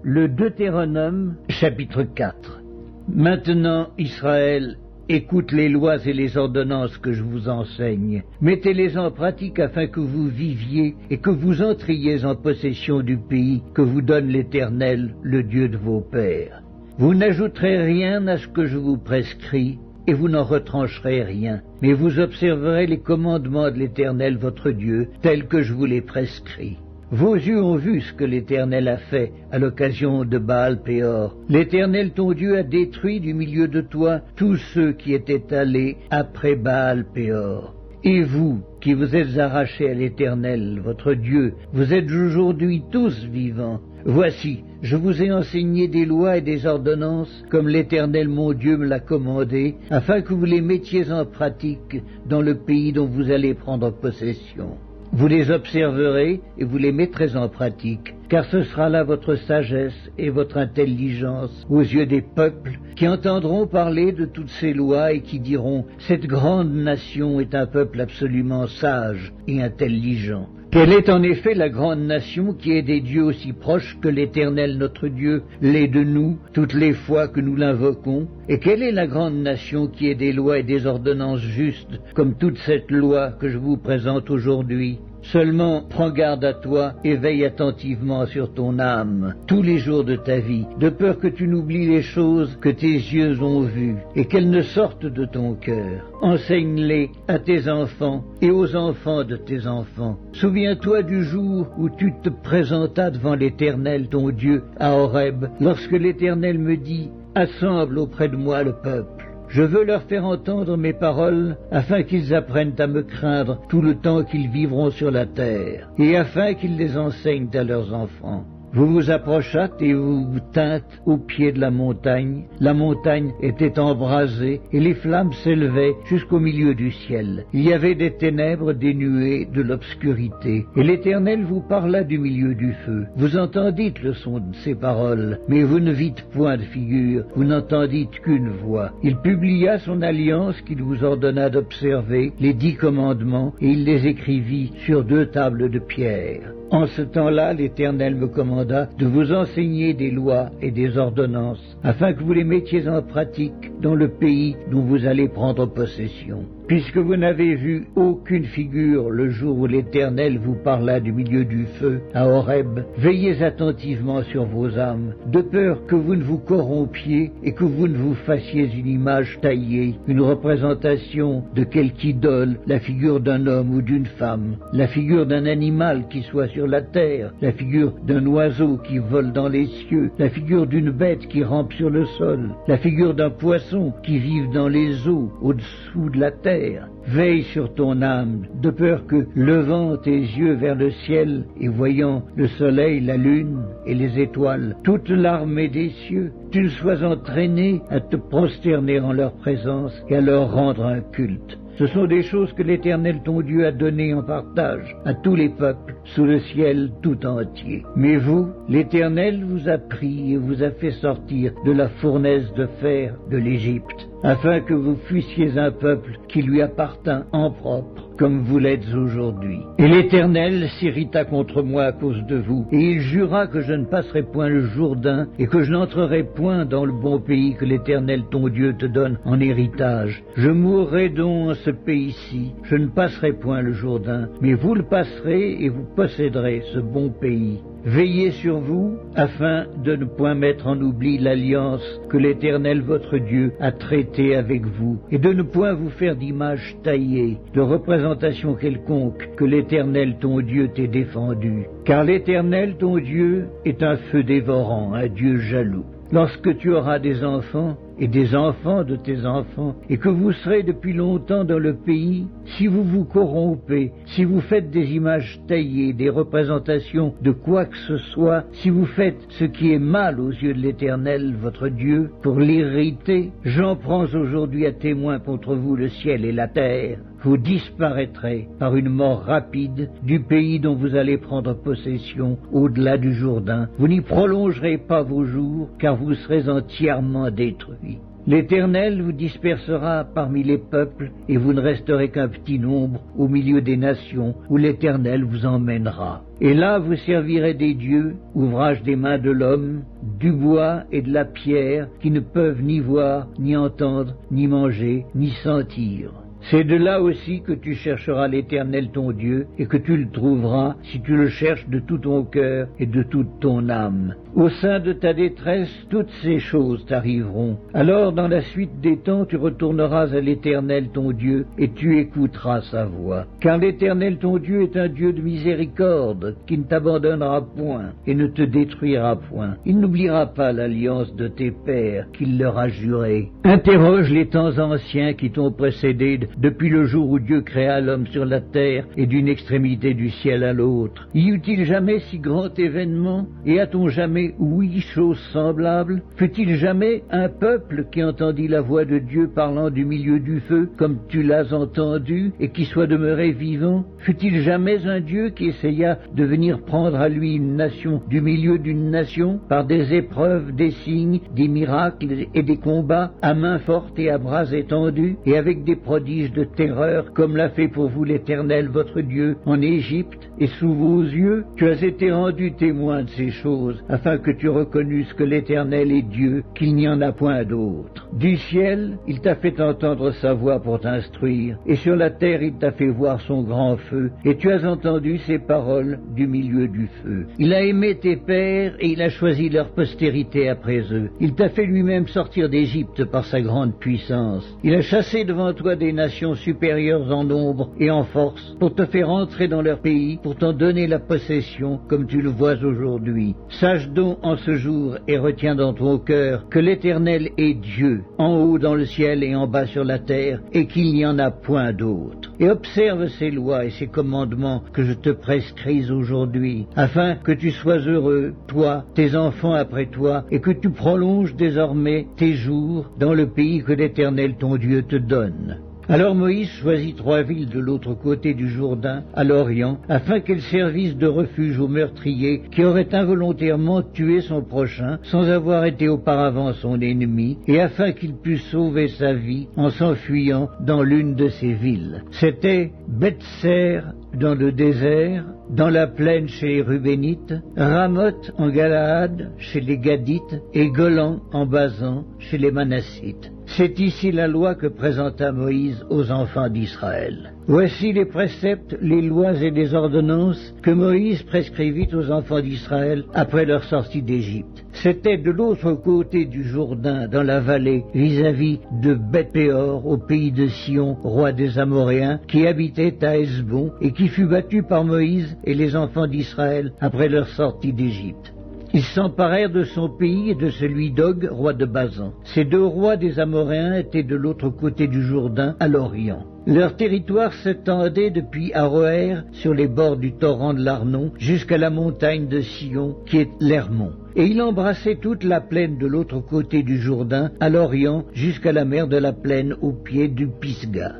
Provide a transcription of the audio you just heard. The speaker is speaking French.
le Deutéronome, chapitre 4. Maintenant, Israël, écoute les lois et les ordonnances que je vous enseigne. Mettez-les en pratique afin que vous viviez et que vous entriez en possession du pays que vous donne l'Éternel, le Dieu de vos pères. Vous n'ajouterez rien à ce que je vous prescris, et vous n'en retrancherez rien, mais vous observerez les commandements de l'Éternel votre Dieu, tels que je vous les prescris. Vos yeux ont vu ce que l'Éternel a fait à l'occasion de Baal-Péor. L'Éternel ton Dieu a détruit du milieu de toi tous ceux qui étaient allés après Baal-Péor. Et vous, qui vous êtes arrachés à l'Éternel, votre Dieu, vous êtes aujourd'hui tous vivants. Voici, je vous ai enseigné des lois et des ordonnances, comme l'Éternel mon Dieu me l'a commandé, afin que vous les mettiez en pratique dans le pays dont vous allez prendre possession. Vous les observerez et vous les mettrez en pratique, car ce sera là votre sagesse et votre intelligence aux yeux des peuples qui entendront parler de toutes ces lois et qui diront « Cette grande nation est un peuple absolument sage et intelligent ». Quelle est en effet la grande nation qui est des dieux aussi proches que l'Éternel notre Dieu l'est de nous toutes les fois que nous l'invoquons? Et quelle est la grande nation qui est des lois et des ordonnances justes comme toute cette loi que je vous présente aujourd'hui? Seulement, prends garde à toi et veille attentivement sur ton âme tous les jours de ta vie, de peur que tu n'oublies les choses que tes yeux ont vues et qu'elles ne sortent de ton cœur. Enseigne-les à tes enfants et aux enfants de tes enfants. Souviens-toi du jour où tu te présentas devant l'Éternel ton Dieu à Horeb, lorsque l'Éternel me dit « Assemble auprès de moi le peuple ». Je veux leur faire entendre mes paroles, afin qu'ils apprennent à me craindre tout le temps qu'ils vivront sur la terre, et afin qu'ils les enseignent à leurs enfants. Vous vous approchâtes et vous vous tîntes au pied de la montagne. La montagne était embrasée et les flammes s'élevaient jusqu'au milieu du ciel. Il y avait des ténèbres, des nuées, de l'obscurité. Et l'Éternel vous parla du milieu du feu. Vous entendîtes le son de ses paroles, mais vous ne vîtes point de figure, vous n'entendîtes qu'une voix. Il publia son alliance qu'il vous ordonna d'observer, les 10 commandements, et il les écrivit sur 2 tables de pierre. En ce temps-là, l'Éternel me commanda de vous enseigner des lois et des ordonnances, afin que vous les mettiez en pratique dans le pays dont vous allez prendre possession. Puisque vous n'avez vu aucune figure le jour où l'Éternel vous parla du milieu du feu à Horeb, veillez attentivement sur vos âmes, de peur que vous ne vous corrompiez et que vous ne vous fassiez une image taillée, une représentation de quelque idole, la figure d'un homme ou d'une femme, la figure d'un animal qui soit sur la terre, la figure d'un oiseau qui vole dans les cieux, la figure d'une bête qui rampe sur le sol, la figure d'un poisson qui vive dans les eaux au-dessous de la terre. Veille sur ton âme, de peur que, levant tes yeux vers le ciel et voyant le soleil, la lune et les étoiles, toute l'armée des cieux, tu ne sois entraîné à te prosterner en leur présence et à leur rendre un culte. Ce sont des choses que l'Éternel ton Dieu a données en partage à tous les peuples sous le ciel tout entier. Mais vous, l'Éternel vous a pris et vous a fait sortir de la fournaise de fer de l'Égypte, afin que vous fussiez un peuple qui lui appartint en propre, comme vous l'êtes aujourd'hui. Et l'Éternel s'irrita contre moi à cause de vous, et il jura que je ne passerai point le Jourdain, et que je n'entrerai point dans le bon pays que l'Éternel ton Dieu te donne en héritage. Je mourrai donc en ce pays-ci, je ne passerai point le Jourdain, mais vous le passerez et vous posséderez ce bon pays. Veillez sur vous, afin de ne point mettre en oubli l'alliance que l'Éternel votre Dieu a traitée avec vous, et de ne point vous faire d'image taillée, de représentation quelconque que l'Éternel ton Dieu t'ait défendu. Car l'Éternel ton Dieu est un feu dévorant, un Dieu jaloux. Lorsque tu auras des enfants et des enfants de tes enfants, et que vous serez depuis longtemps dans le pays, si vous vous corrompez, si vous faites des images taillées, des représentations de quoi que ce soit, si vous faites ce qui est mal aux yeux de l'Éternel, votre Dieu, pour l'irriter, j'en prends aujourd'hui à témoin contre vous le ciel et la terre. Vous disparaîtrez par une mort rapide du pays dont vous allez prendre possession au-delà du Jourdain. Vous n'y prolongerez pas vos jours, car vous serez entièrement détruits. L'Éternel vous dispersera parmi les peuples, et vous ne resterez qu'un petit nombre au milieu des nations, où l'Éternel vous emmènera. Et là vous servirez des dieux, ouvrage des mains de l'homme, du bois et de la pierre, qui ne peuvent ni voir, ni entendre, ni manger, ni sentir. C'est de là aussi que tu chercheras l'Éternel ton Dieu, et que tu le trouveras si tu le cherches de tout ton cœur et de toute ton âme. Au sein de ta détresse, toutes ces choses t'arriveront. Alors, dans la suite des temps, tu retourneras à l'Éternel ton Dieu, et tu écouteras sa voix. Car l'Éternel ton Dieu est un Dieu de miséricorde, qui ne t'abandonnera point, et ne te détruira point. Il n'oubliera pas l'alliance de tes pères, qu'il leur a jurée. Interroge les temps anciens qui t'ont précédé depuis le jour où Dieu créa l'homme sur la terre et d'une extrémité du ciel à l'autre. Y eut-il jamais si grand événement? Et a-t-on jamais ouï chose semblable? Fut-il jamais un peuple qui entendit la voix de Dieu parlant du milieu du feu, comme tu l'as entendu, et qui soit demeuré vivant? Fut-il jamais un Dieu qui essaya de venir prendre à lui une nation du milieu d'une nation, par des épreuves, des signes, des miracles et des combats, à main forte et à bras étendus, et avec des prodiges de terreur, comme l'a fait pour vous l'Éternel votre Dieu en Égypte, et sous vos yeux? Tu as été rendu témoin de ces choses, afin que tu reconnusses que l'Éternel est Dieu, qu'il n'y en a point d'autre. Du ciel, il t'a fait entendre sa voix pour t'instruire, et sur la terre il t'a fait voir son grand feu, et tu as entendu ses paroles du milieu du feu. Il a aimé tes pères, et il a choisi leur postérité après eux. Il t'a fait lui-même sortir d'Égypte par sa grande puissance. Il a chassé devant toi des nations supérieures en nombre et en force, pour te faire entrer dans leur pays, pour t'en donner la possession, comme tu le vois aujourd'hui. Sache donc en ce jour, et retiens dans ton cœur, que l'Éternel est Dieu, en haut dans le ciel et en bas sur la terre, et qu'il n'y en a point d'autre. Et observe ces lois et ces commandements que je te prescris aujourd'hui, afin que tu sois heureux, toi, tes enfants après toi, et que tu prolonges désormais tes jours dans le pays que l'Éternel ton Dieu te donne. Alors Moïse choisit 3 villes de l'autre côté du Jourdain, à l'Orient, afin qu'elles servissent de refuge aux meurtriers qui auraient involontairement tué son prochain, sans avoir été auparavant son ennemi, et afin qu'il puisse sauver sa vie en s'enfuyant dans l'une de ces villes. C'était Beth-ser dans le désert, dans la plaine chez les Rubénites, Ramoth en Galaad chez les Gadites, et Golan en Basan chez les Manassites. C'est ici la loi que présenta Moïse aux enfants d'Israël. Voici les préceptes, les lois et les ordonnances que Moïse prescrivit aux enfants d'Israël après leur sortie d'Égypte. C'était de l'autre côté du Jourdain, dans la vallée, vis-à-vis de Beth-péor, au pays de Sion, roi des Amoréens, qui habitait à Hesbon et qui fut battu par Moïse et les enfants d'Israël après leur sortie d'Égypte. Ils s'emparèrent de son pays et de celui d'Og, roi de Basan. Ces 2 rois des Amoréens étaient de l'autre côté du Jourdain, à l'Orient. Leur territoire s'étendait depuis Aroër, sur les bords du torrent de l'Arnon, jusqu'à la montagne de Sion, qui est l'Hermon. Et il embrassait toute la plaine de l'autre côté du Jourdain, à l'Orient, jusqu'à la mer de la plaine, au pied du Pisga.